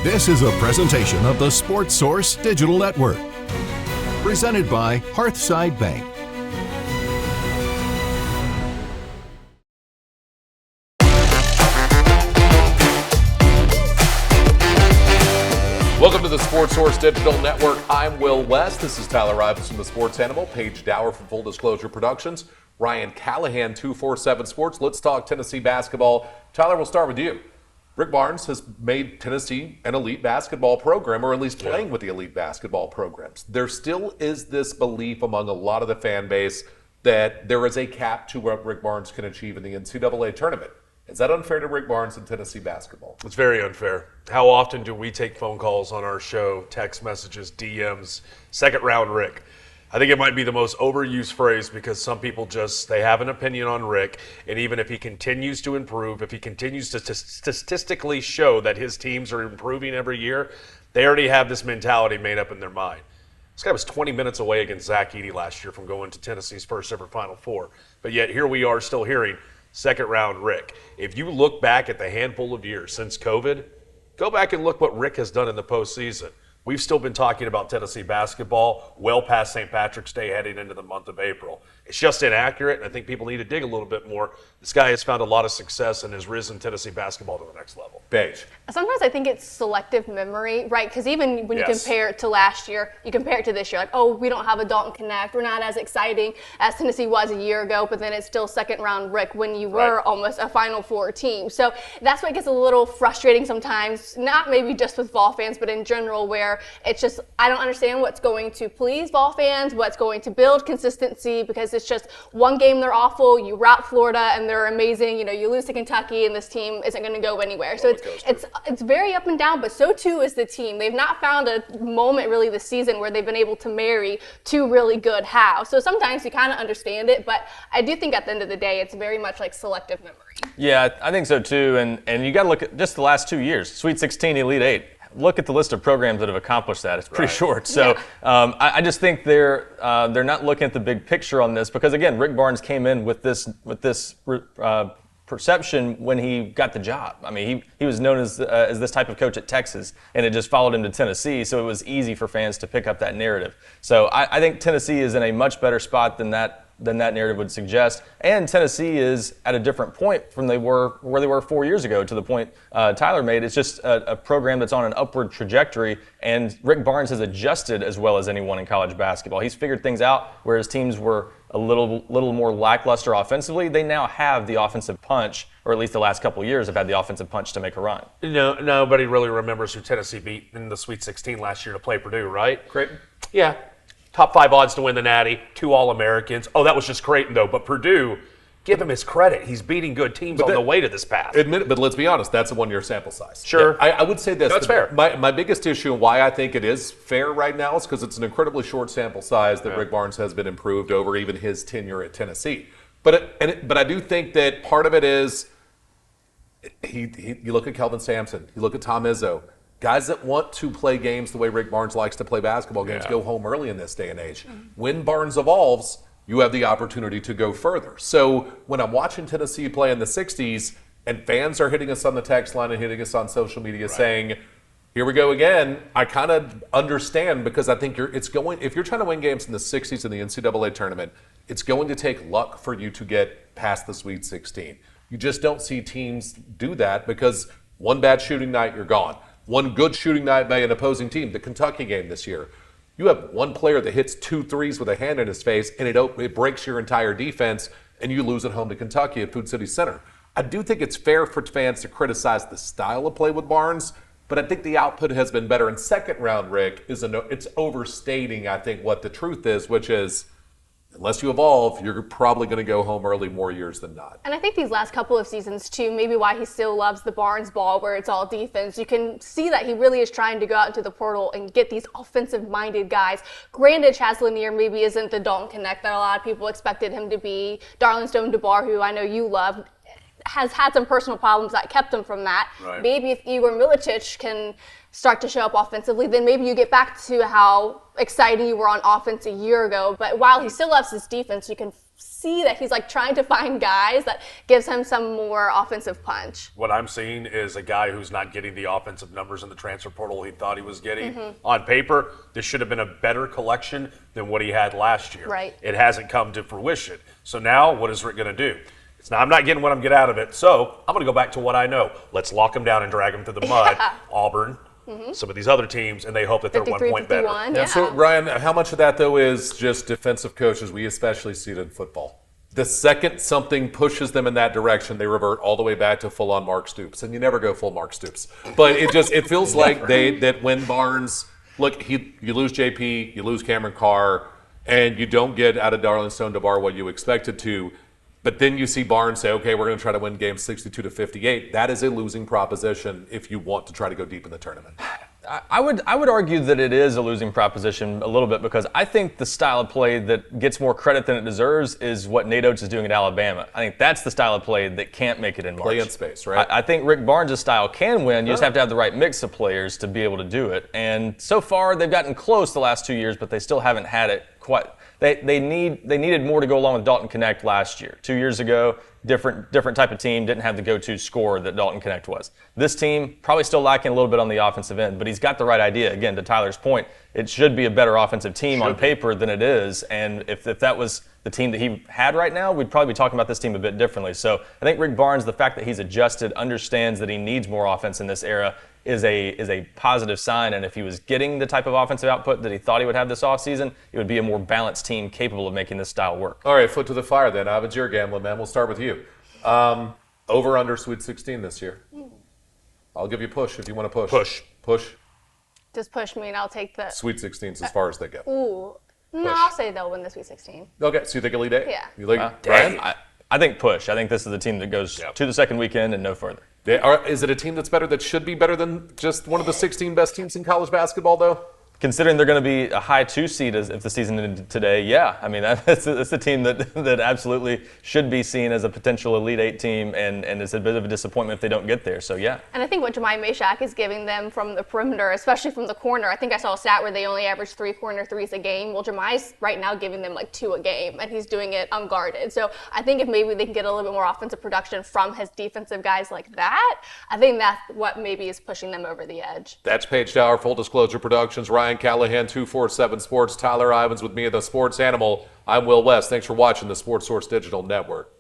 This is a presentation of the Sports Source Digital Network, presented by Hearthside Bank. Welcome to the Sports Source Digital Network. I'm Will West. This is Tyler Ivens from the Sports Animal, Paige Dauer from Full Disclosure Productions, Ryan Callahan, 247 Sports. Let's talk Tennessee basketball. Tyler, we'll start with you. Rick Barnes has made Tennessee an elite basketball program, or at least playing with the elite basketball programs. There still is this belief among a lot of the fan base that there is a cap to what Rick Barnes can achieve in the NCAA tournament. Is that unfair to Rick Barnes and Tennessee basketball? It's very unfair. How often do we take phone calls on our show, text messages, DMs, second round Rick? I think it might be the most overused phrase because some people they have an opinion on Rick, and even if he continues to improve, if he continues to statistically show that his teams are improving every year, they already have this mentality made up in their mind. This guy was 20 minutes away against Zach Edey last year from going to Tennessee's first ever Final Four, but yet here we are still hearing second round Rick. If you look back at the handful of years since COVID, go back and look what Rick has done in the postseason. We've still been talking about Tennessee basketball well past St. Patrick's Day heading into the month of April. It's just inaccurate, and I think people need to dig a little bit more. This guy has found a lot of success and has risen Tennessee basketball to the next level. Paige. Sometimes I think it's selective memory, right? Because even when you compare it to last year, you compare it to this year. Like, oh, we don't have a Dalton Connect. We're not as exciting as Tennessee was a year ago, but then it's still second round Rick when you were almost a Final Four team. So that's what gets a little frustrating sometimes, not maybe just with Vol fans, but in general, where it's just, I don't understand what's going to please Vol fans, what's going to build consistency, because it's just one game they're awful, you rout Florida and they're amazing, you lose to Kentucky and this team isn't going to go anywhere. So it's very up and down, but so too is the team. They've not found a moment really this season where they've been able to marry two really good halves. So sometimes you kind of understand it, but I do think at the end of the day, it's very much like selective memory. Yeah, I think so too. And you got to look at just the last 2 years, Sweet 16, Elite 8. Look at the list of programs that have accomplished that. It's pretty short. So I just think they're not looking at the big picture on this because, again, Rick Barnes came in with this perception when he got the job. I mean, he was known as this type of coach at Texas, and it just followed him to Tennessee, so it was easy for fans to pick up that narrative. So I think Tennessee is in a much better spot than that narrative would suggest. And Tennessee is at a different point from where they were 4 years ago, to the point Tyler made. It's just a program that's on an upward trajectory, and Rick Barnes has adjusted as well as anyone in college basketball. He's figured things out, whereas teams were a little more lackluster offensively. They now have the offensive punch, or at least the last couple of years have had the offensive punch to make a run. No, nobody really remembers who Tennessee beat in the Sweet 16 last year to play Purdue, right? Creighton? Yeah. Top 5 odds to win the Natty, 2 All-Americans. Oh, that was just Creighton, though. But Purdue, give him his credit. He's beating good teams on the way to this path. Admit it, but let's be honest, that's a one-year sample size. Sure. Yeah, I would say this. That's fair. My biggest issue and why I think it is fair right now is because it's an incredibly short sample size that Rick Barnes has been improved over even his tenure at Tennessee. But I do think that part of it is you look at Kelvin Sampson, you look at Tom Izzo, guys that want to play games the way Rick Barnes likes to play basketball games go home early in this day and age. When Barnes evolves, you have the opportunity to go further. So when I'm watching Tennessee play in the 60s and fans are hitting us on the text line and hitting us on social media saying, here we go again, I kind of understand, because I think if you're trying to win games in the 60s in the NCAA tournament, it's going to take luck for you to get past the Sweet 16. You just don't see teams do that because one bad shooting night, you're gone. One good shooting night by an opposing team, the Kentucky game this year. You have one player that hits 2 threes with a hand in his face, and it breaks your entire defense, and you lose at home to Kentucky at Food City Center. I do think it's fair for fans to criticize the style of play with Barnes, but I think the output has been better. And second round, Rick, it's overstating, I think, what the truth is, which is, unless you evolve, you're probably going to go home early more years than not. And I think these last couple of seasons, too, maybe why he still loves the Barnes ball where it's all defense. You can see that he really is trying to go out into the portal and get these offensive-minded guys. Granted, Chaz Lanier maybe isn't the Dalton Connect that a lot of people expected him to be. Darlin Stone-DeBar, who I know you love, has had some personal problems that kept him from that. Right. Maybe if Igor Milicic can start to show up offensively, then maybe you get back to how exciting you were on offense a year ago. But while he still loves his defense, you can see that he's like trying to find guys that gives him some more offensive punch. What I'm seeing is a guy who's not getting the offensive numbers in the transfer portal he thought he was getting. On paper, this should have been a better collection than what he had last year. Right. It hasn't come to fruition. So now what is Rick going to do? I'm not getting what I'm getting out of it, so I'm going to go back to what I know. Let's lock him down and drag him through the mud. Auburn, some of these other teams, and they hope that they're 1 point better. Yeah. So, Ryan, how much of that, though, is just defensive coaches? We especially see it in football. The second something pushes them in that direction, they revert all the way back to full-on Mark Stoops. And you never go full Mark Stoops. But it feels like that when Barnes, look, you lose JP, you lose Cameron Carr, and you don't get out of Darlington DeBar what you expected to. But then you see Barnes say, okay, we're going to try to win games 62-58. That is a losing proposition if you want to try to go deep in the tournament. I would argue that it is a losing proposition a little bit because I think the style of play that gets more credit than it deserves is what Nate Oates is doing at Alabama. I think that's the style of play that can't make it in March. Play in space, right? I think Rick Barnes' style can win. You just have to have the right mix of players to be able to do it. And so far, they've gotten close the last 2 years, but they still haven't had it quite. They needed more to go along with Dalton Connect last year. 2 years ago, different type of team, didn't have the go-to scorer that Dalton Connect was. This team probably still lacking a little bit on the offensive end, but he's got the right idea. Again, to Tyler's point, it should be a better offensive team on paper than it is. And if that was the team that he had right now, we'd probably be talking about this team a bit differently. So I think Rick Barnes, the fact that he's adjusted, understands that he needs more offense in this era, is a positive sign, and if he was getting the type of offensive output that he thought he would have this offseason, it would be a more balanced team capable of making this style work. All right, foot to the fire then. Ivens, you're gambling, man. We'll start with you. Over under Sweet 16 this year. I'll give you push if you want to push. Push. Just push me and I'll take the Sweet 16s as far as they go. Ooh. No, I'll say they'll win the Sweet 16. Okay, so you think Elite Eight? Yeah. You like Ryan? I think push. I think this is the team that goes to the second weekend and no further. Is it a team that's better, that should be better than just one of the 16 best teams in college basketball, though? Considering they're going to be a high 2 seed if the season ended today, yeah. I mean, that's a team that absolutely should be seen as a potential Elite 8 team, and it's a bit of a disappointment if they don't get there, so yeah. And I think what Jemai Mashak is giving them from the perimeter, especially from the corner, I think I saw a stat where they only average 3 corner threes a game. Well, Jemai's right now giving them like 2 a game, and he's doing it unguarded. So I think if maybe they can get a little bit more offensive production from his defensive guys like that, I think that's what maybe is pushing them over the edge. That's Paige Dauer, Full Disclosure Productions, Ryan Callahan, 247 Sports, Tyler Ivens with me, the Sports Animal. I'm Will West. Thanks for watching the Sports Source Digital Network.